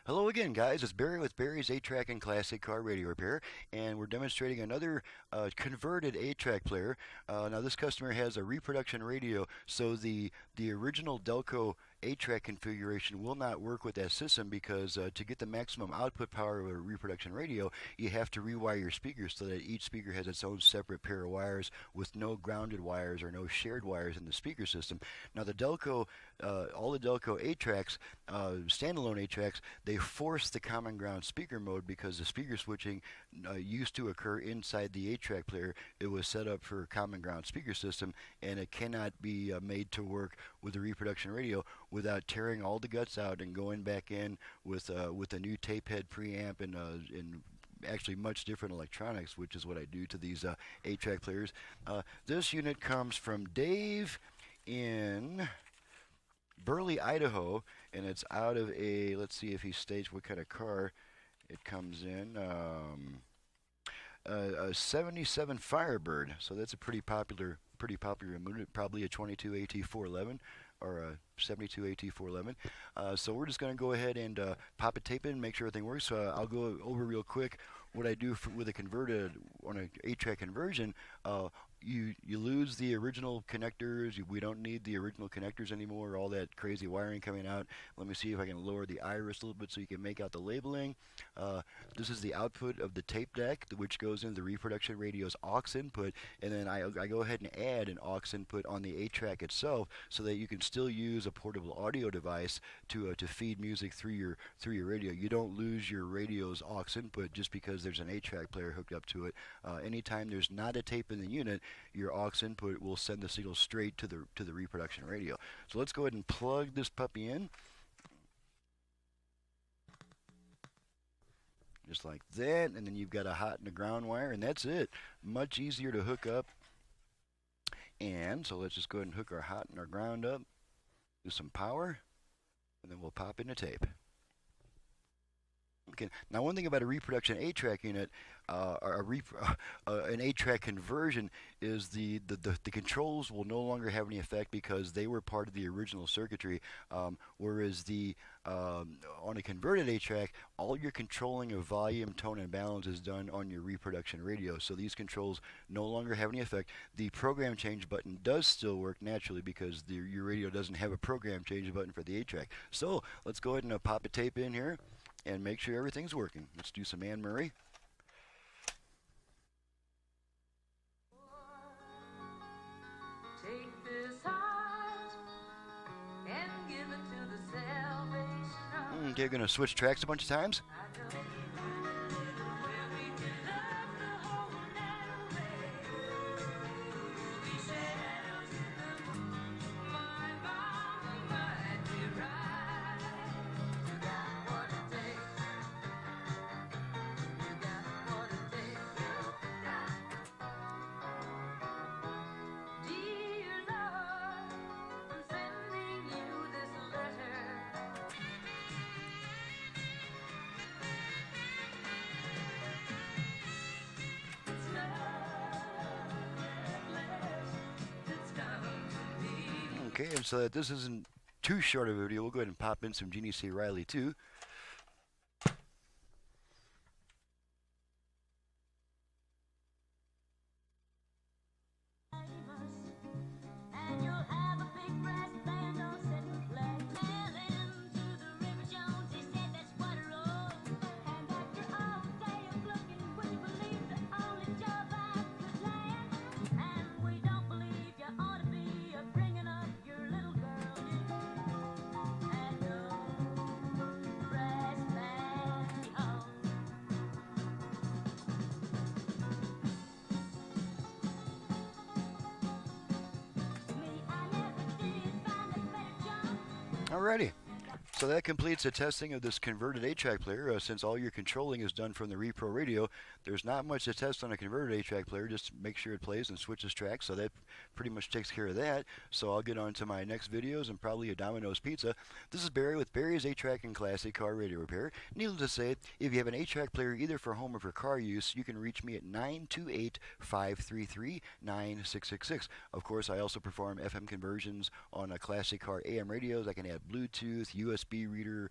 Hello again, guys. It's Barry with Barry's 8-Track and Classic Car Radio Repair, and we're demonstrating another converted 8-track player. Now, this customer has a reproduction radio, so the original Delco 8-track configuration will not work with that system because to get the maximum output power of a reproduction radio, you have to rewire your speakers so that each speaker has its own separate pair of wires with no grounded wires or no shared wires in the speaker system. Now, the Delco, all the Delco 8-tracks, standalone 8-tracks, they force the common ground speaker mode because the speaker switching used to occur inside the 8-track player. It was set up for a common ground speaker system, and it cannot be made to work with a reproduction radio without tearing all the guts out and going back in with a new tape head preamp and actually much different electronics, which is what I do to these 8-track players. This unit comes from Dave in Burley, Idaho, and it's out of a, let's see if he states what kind of car it comes in. A 77 Firebird, so that's a pretty popular unit, probably a 22 AT411 or a 72 AT411. So we're just going to go ahead and pop a tape in, make sure everything works. I'll go over real quick what I do with a converted on an 8-track conversion. You lose the original connectors. We don't need the original connectors anymore, all that crazy wiring coming out. Let me see if I can lower the iris a little bit so you can make out the labeling. This is the output of the tape deck, which goes into the reproduction radio's aux input, and then I go ahead and add an aux input on the 8-track itself so that you can still use a portable audio device to feed music through your radio. You don't lose your radio's aux input just because there's an 8-track player hooked up to it. Anytime there's not a tape in the unit, your aux input will send the signal straight to the reproduction radio. So let's go ahead and plug this puppy in. Just like that, and then you've got a hot and a ground wire, and that's it. Much easier to hook up. And so let's just go ahead and hook our hot and our ground up, do some power, and then we'll pop in a tape. Okay. Now, one thing about a reproduction 8-track unit, an 8-track conversion, is the controls will no longer have any effect because they were part of the original circuitry. Whereas on a converted 8-track, all your controlling of volume, tone, and balance is done on your reproduction radio. So these controls no longer have any effect. The program change button does still work naturally because your radio doesn't have a program change button for the 8-track. So let's go ahead and pop a tape in here and make sure everything's working. Let's do some Anne Murray. Take this heart and give it to the salvation of Okay, gonna switch tracks a bunch of times. Okay, and so that this isn't too short of a video, we'll go ahead and pop in some Jeannie C. Riley too. Alrighty. So that completes the testing of this converted 8-track player. Since all your controlling is done from the Repro radio, there's not much to test on a converted 8-track player. Just make sure it plays and switches tracks. So that pretty much takes care of that. So I'll get on to my next videos and probably a Domino's pizza. This is Barry with Barry's 8-track and Classic Car Radio Repair. Needless to say, if you have an 8-track player either for home or for car use, you can reach me at 928-533-9666. Of course, I also perform FM conversions on a classic car AM radios. I can add Bluetooth, USB reader,